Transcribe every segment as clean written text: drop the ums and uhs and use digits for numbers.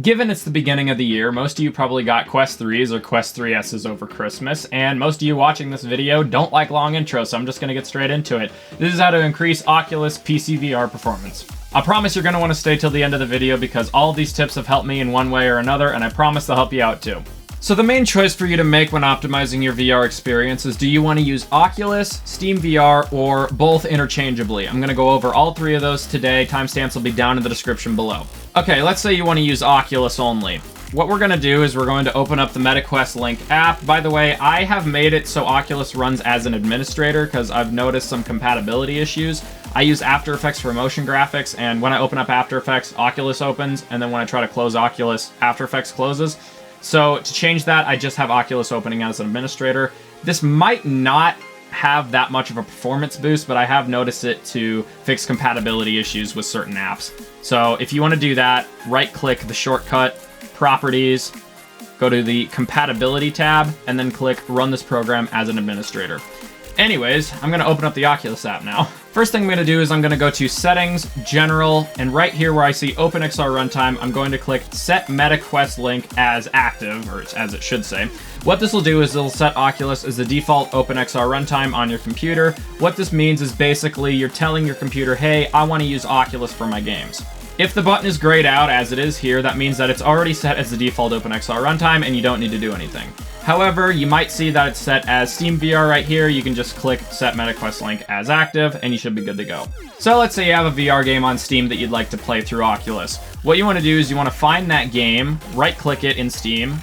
Given it's the beginning of the year, most of you probably got Quest 3s or Quest 3S's over Christmas, and most of you watching this video don't like long intros, so I'm just going to get straight into it. This is how to increase Oculus Pcvr performance. I promise you're going to want to stay till the end of the video because all of these tips have helped me in one way or another, and I promise they'll help you out too. So the main choice for you to make when optimizing your VR experience is, do you want to use Oculus, SteamVR, or both interchangeably? I'm going to go over all three of those today. Timestamps will be down in the description below. Okay, let's say you want to use Oculus only. What we're going to do is we're going to open up the MetaQuest Link app. By the way, I have made it so Oculus runs as an administrator because I've noticed some compatibility issues. I use After Effects for motion graphics, and when I open up After Effects, Oculus opens, and then when I try to close Oculus, After Effects closes. So to change that, I just have Oculus opening as an administrator. This might not have that much of a performance boost, but I have noticed it to fix compatibility issues with certain apps. So if you want to do that, right-click the shortcut, Properties, go to the Compatibility tab, and then click Run this program as an administrator. Anyways, I'm going to open up the Oculus app now. First thing I'm going to do is I'm going to go to Settings, General, and right here where I see OpenXR Runtime, I'm going to click Set MetaQuest Link as Active, or as it should say. What this will do is it'll set Oculus as the default OpenXR Runtime on your computer. What this means is basically you're telling your computer, hey, I want to use Oculus for my games. If the button is grayed out, as it is here, that means that it's already set as the default OpenXR Runtime and you don't need to do anything. However, you might see that it's set as SteamVR right here. You can just click Set MetaQuest Link as Active, and you should be good to go. So let's say you have a VR game on Steam that you'd like to play through Oculus. What you want to do is you want to find that game, right-click it in Steam,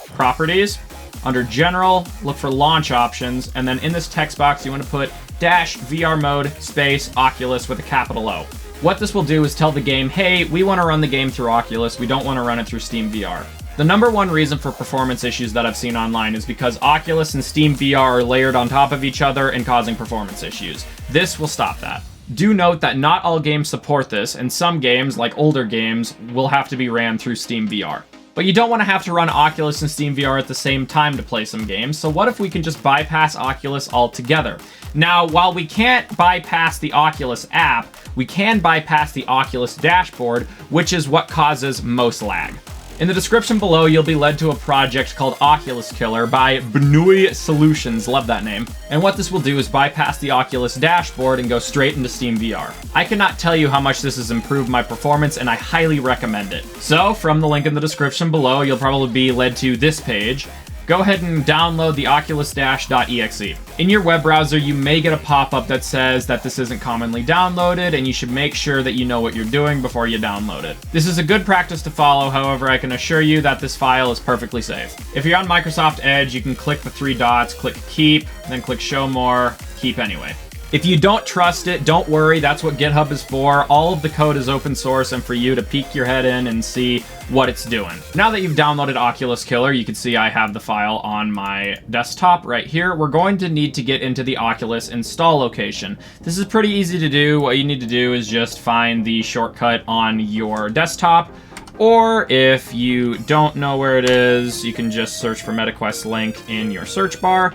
Properties, under General, look for Launch Options, and then in this text box you want to put -vrmode space Oculus with a capital O. What this will do is tell the game, hey, we want to run the game through Oculus, we don't want to run it through SteamVR. The number one reason for performance issues that I've seen online is because Oculus and SteamVR are layered on top of each other and causing performance issues. This will stop that. Do note that not all games support this, and some games, like older games, will have to be ran through SteamVR. But you don't want to have to run Oculus and SteamVR at the same time to play some games, so what if we can just bypass Oculus altogether? Now, while we can't bypass the Oculus app, we can bypass the Oculus Dashboard, which is what causes most lag. In the description below, you'll be led to a project called Oculus Killer by Bnui Solutions, love that name. And what this will do is bypass the Oculus Dashboard and go straight into SteamVR. I cannot tell you how much this has improved my performance, and I highly recommend it. So, from the link in the description below, you'll probably be led to this page. Go ahead and download the oculusdash.exe. In your web browser, you may get a pop-up that says that this isn't commonly downloaded, and you should make sure that you know what you're doing before you download it. This is a good practice to follow, however, I can assure you that this file is perfectly safe. If you're on Microsoft Edge, you can click the three dots, click Keep, then click Show More, Keep Anyway. If you don't trust it, don't worry, that's what GitHub is for. All of the code is open source and for you to peek your head in and see what it's doing. Now that you've downloaded Oculus Killer, you can see I have the file on my desktop right here. We're going to need to get into the Oculus install location. This is pretty easy to do. What you need to do is just find the shortcut on your desktop, or if you don't know where it is, you can just search for MetaQuest Link in your search bar.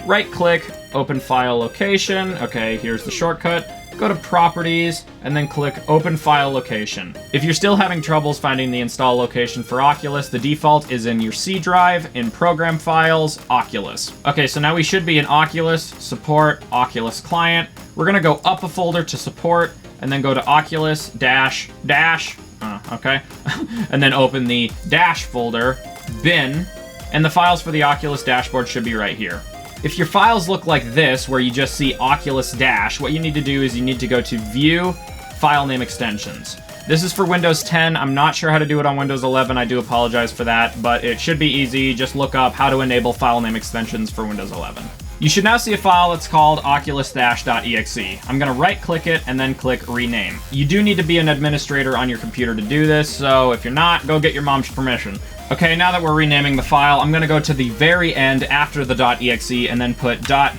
Right-click, open file location. Okay, here's the shortcut. Go to Properties, and then click Open File Location. If you're still having troubles finding the install location for Oculus, the default is in your C drive, in Program Files, Oculus. Okay, so now we should be in Oculus, Support, Oculus Client. We're gonna go up a folder to Support, and then go to Oculus, Dash, okay. And then open the Dash folder, Bin, and the files for the Oculus Dashboard should be right here. If your files look like this, where you just see Oculus Dash, what you need to do is you need to go to View, File Name Extensions. This is for Windows 10. I'm not sure how to do it on Windows 11. I do apologize for that, but it should be easy. Just look up how to enable file name extensions for Windows 11. You should now see a file that's called oculusdash.exe. I'm going to right-click it and then click Rename. You do need to be an administrator on your computer to do this, so if you're not, go get your mom's permission. Okay, now that we're renaming the file, I'm going to go to the very end after the .exe and then put .bak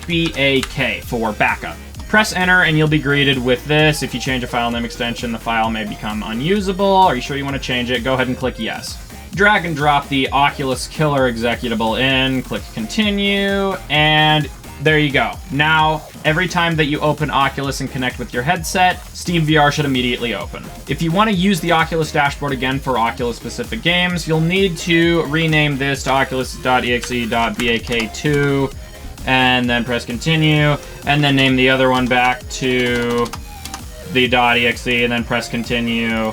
for backup. Press enter and you'll be greeted with this. If you change a file name extension, the file may become unusable. Are you sure you want to change it? Go ahead and click yes. Drag and drop the Oculus Killer executable in, click continue, and There you go. Now, every time that you open Oculus and connect with your headset, SteamVR should immediately open. If you want to use the Oculus Dashboard again for Oculus-specific games, you'll need to rename this to oculus.exe.bak2, and then press continue, and then name the other one back to the .exe, and then press continue.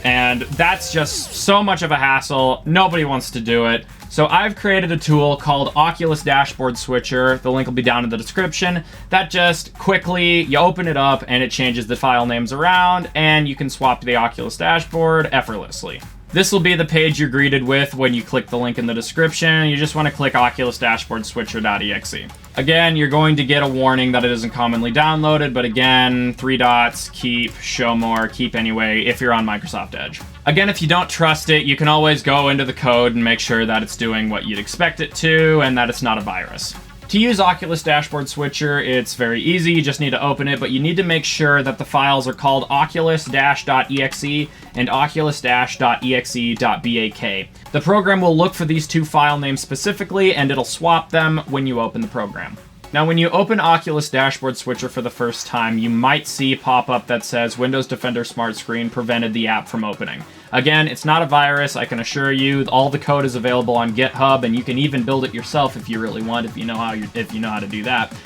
And that's just so much of a hassle. Nobody wants to do it. So I've created a tool called Oculus Dashboard Switcher. The link will be down in the description. That just quickly, you open it up and it changes the file names around, and you can swap to the Oculus Dashboard effortlessly. This will be the page you're greeted with when you click the link in the description. You just want to click Oculus Dashboard Switcher.exe. Again, you're going to get a warning that it isn't commonly downloaded, but again, 3 dots, keep, show more, keep anyway, if you're on Microsoft Edge. Again, if you don't trust it, you can always go into the code and make sure that it's doing what you'd expect it to and that it's not a virus. To use Oculus Dashboard Switcher, it's very easy. You just need to open it, but you need to make sure that the files are called oculus-.exe and oculus-exe.bak. The program will look for these two file names specifically, and it'll swap them when you open the program. Now, when you open Oculus Dashboard Switcher for the first time, you might see a pop-up that says Windows Defender Smart Screen prevented the app from opening. Again, it's not a virus, I can assure you. All the code is available on GitHub, and you can even build it yourself if you really want, if you know how to do that.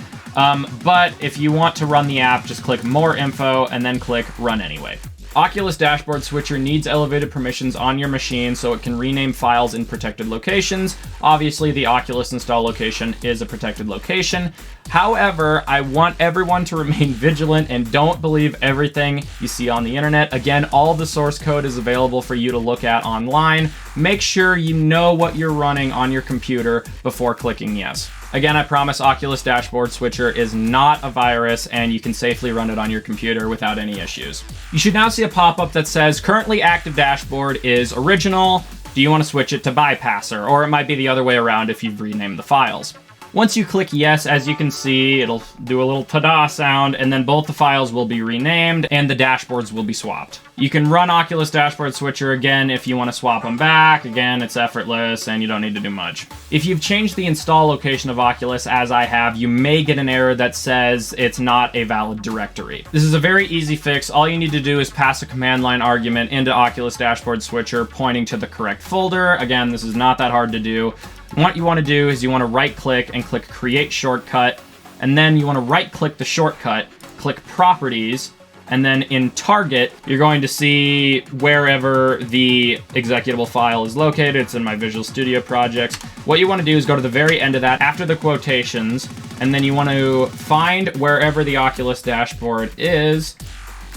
But if you want to run the app, just click More Info and then click Run Anyway. Oculus Dashboard Switcher needs elevated permissions on your machine so it can rename files in protected locations. Obviously, the Oculus install location is a protected location. However, I want everyone to remain vigilant and don't believe everything you see on the internet. Again, all the source code is available for you to look at online. Make sure you know what you're running on your computer before clicking yes. Again, I promise Oculus Dashboard Switcher is not a virus, and you can safely run it on your computer without any issues. You should now see a pop-up that says, currently active dashboard is original. Do you want to switch it to bypasser? Or it might be the other way around if you've renamed the files. Once you click yes, as you can see, it'll do a little ta-da sound, and then both the files will be renamed and the dashboards will be swapped. You can run Oculus Dashboard Switcher again if you want to swap them back. Again, it's effortless and you don't need to do much. If you've changed the install location of Oculus, as I have, you may get an error that says it's not a valid directory. This is a very easy fix. All you need to do is pass a command line argument into Oculus Dashboard Switcher pointing to the correct folder. Again, this is not that hard to do. What you want to do is you want to right-click and click Create Shortcut, and then you want to right-click the shortcut, click Properties, and then in Target, you're going to see wherever the executable file is located. It's in my Visual Studio projects. What you want to do is go to the very end of that, after the quotations, and then you want to find wherever the Oculus dashboard is.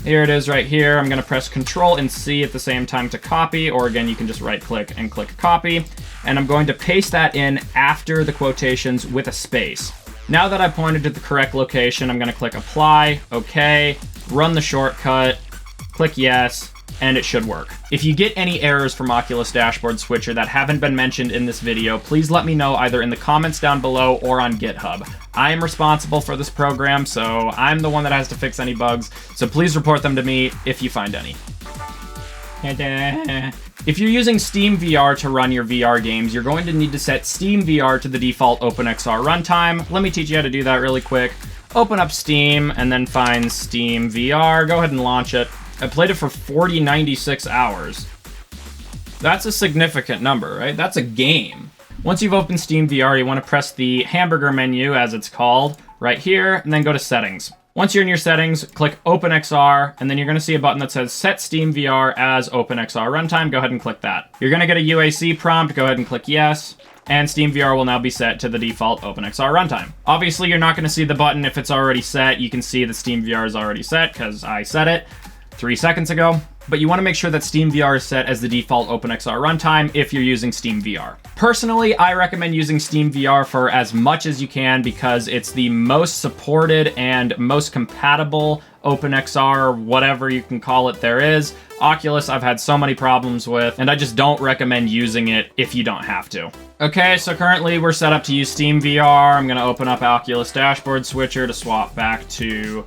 Here it is right here. I'm going to press Control and C at the same time to copy, or again, you can just right-click and click Copy. And I'm going to paste that in after the quotations with a space. Now that I've pointed to the correct location, I'm going to click Apply, OK, run the shortcut, click Yes, and it should work. If you get any errors from Oculus Dashboard Switcher that haven't been mentioned in this video, please let me know either in the comments down below or on GitHub. I am responsible for this program, so I'm the one that has to fix any bugs, so please report them to me if you find any. If you're using SteamVR to run your VR games, you're going to need to set SteamVR to the default OpenXR runtime. Let me teach you how to do that really quick. Open up Steam and then find SteamVR. Go ahead and launch it. I played it for 96 hours. That's a significant number, right? That's a game. Once you've opened SteamVR, you want to press the hamburger menu, as it's called, right here, and then go to Settings. Once you're in your settings, click OpenXR, and then you're going to see a button that says Set SteamVR as OpenXR Runtime. Go ahead and click that. You're going to get a UAC prompt. Go ahead and click Yes, and SteamVR will now be set to the default OpenXR Runtime. Obviously, you're not going to see the button if it's already set. You can see that SteamVR is already set because I set it 3 seconds ago. But you want to make sure that SteamVR is set as the default OpenXR runtime if you're using SteamVR. Personally, I recommend using SteamVR for as much as you can because it's the most supported and most compatible OpenXR, whatever you can call it, there is. Oculus, I've had so many problems with, and I just don't recommend using it if you don't have to. Okay, so currently we're set up to use SteamVR. I'm going to open up Oculus Dashboard Switcher to swap back to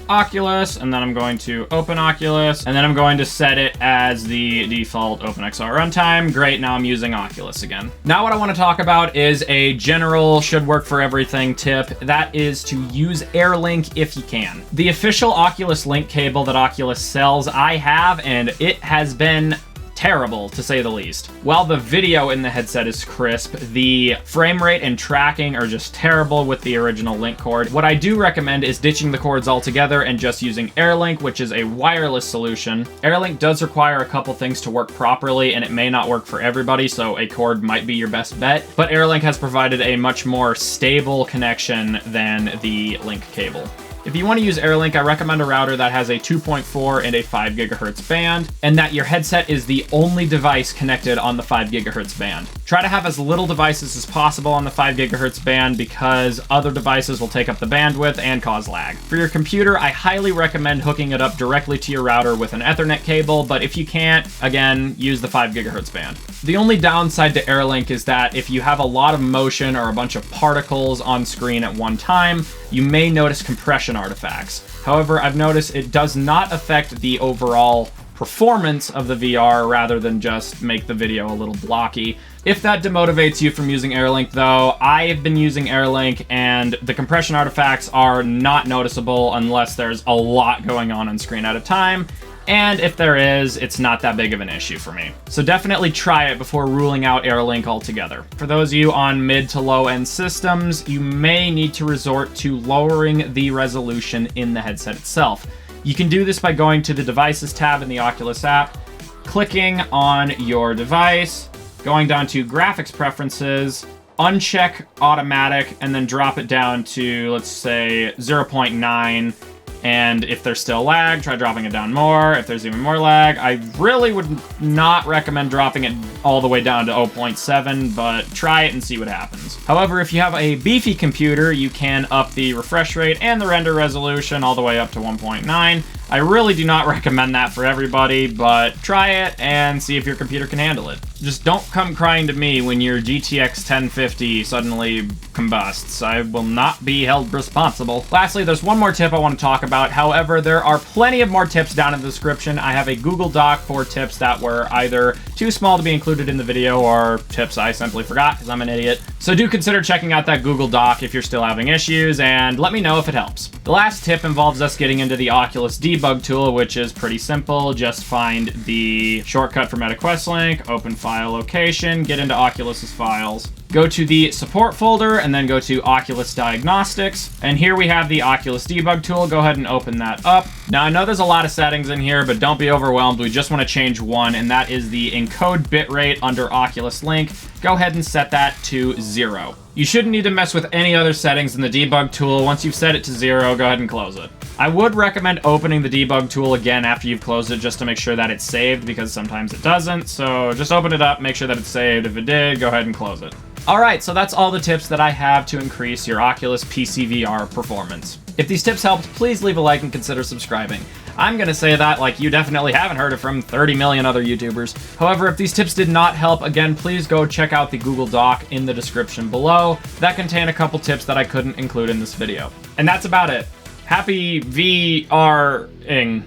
Oculus, and then I'm going to open Oculus, and then I'm going to set it as the default OpenXR runtime. Great, now I'm using Oculus again. Now what I want to talk about is a general should work for everything tip. That is to use AirLink if you can. The official Oculus Link cable that Oculus sells, I have, and it has been terrible, to say the least. While the video in the headset is crisp, the frame rate and tracking are just terrible with the original Link cord. What I do recommend is ditching the cords altogether and just using AirLink, which is a wireless solution. AirLink does require a couple things to work properly, and it may not work for everybody, so a cord might be your best bet. But AirLink has provided a much more stable connection than the Link cable. If you want to use AirLink, I recommend a router that has a 2.4 and a 5 gigahertz band, and that your headset is the only device connected on the 5 gigahertz band. Try to have as little devices as possible on the 5 gigahertz band because other devices will take up the bandwidth and cause lag. For your computer, I highly recommend hooking it up directly to your router with an Ethernet cable, but if you can't, again, use the 5 gigahertz band. The only downside to AirLink is that if you have a lot of motion or a bunch of particles on screen at one time, you may notice compression artifacts. However, I've noticed it does not affect the overall performance of the VR rather than just make the video a little blocky. If that demotivates you from using AirLink though, I've been using AirLink and the compression artifacts are not noticeable unless there's a lot going on screen at a time. And if there is, it's not that big of an issue for me. So definitely try it before ruling out AirLink altogether. For those of you on mid to low end systems, you may need to resort to lowering the resolution in the headset itself. You can do this by going to the Devices tab in the Oculus app, clicking on your device, going down to Graphics Preferences, uncheck Automatic, and then drop it down to, let's say, 0.9. And if there's still lag, try dropping it down more. If there's even more lag, I really would not recommend dropping it all the way down to 0.7, but try it and see what happens. However, if you have a beefy computer, you can up the refresh rate and the render resolution all the way up to 1.9. I really do not recommend that for everybody, but try it and see if your computer can handle it. Just don't come crying to me when your GTX 1050 suddenly combusts. I will not be held responsible. Lastly, there's one more tip I want to talk about. However, there are plenty of more tips down in the description. I have a Google Doc for tips that were either too small to be included in the video or tips I simply forgot because I'm an idiot. So do consider checking out that Google Doc if you're still having issues and let me know if it helps. The last tip involves us getting into the Oculus Debug tool, which is pretty simple. Just find the shortcut for MetaQuest Link, open file location, get into Oculus's files, go to the support folder, and then go to Oculus Diagnostics. And here we have the Oculus Debug tool. Go ahead and open that up. Now, I know there's a lot of settings in here, but don't be overwhelmed. We just want to change one, and that is the encode bitrate under Oculus Link. Go ahead and set that to 0. You shouldn't need to mess with any other settings in the debug tool. Once you've set it to 0, go ahead and close it. I would recommend opening the debug tool again after you've closed it just to make sure that it's saved, because sometimes it doesn't. So just open it up, make sure that it's saved. If it did, go ahead and close it. Alright, so that's all the tips that I have to increase your Oculus Pcvr performance. If these tips helped, please leave a like and consider subscribing. I'm gonna say that like you definitely haven't heard it from 30 million other YouTubers. However, if these tips did not help, again, please go check out the Google Doc in the description below. That contain a couple tips that I couldn't include in this video. And that's about it. Happy VR-ing.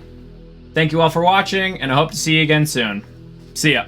Thank you all for watching, and I hope to see you again soon. See ya.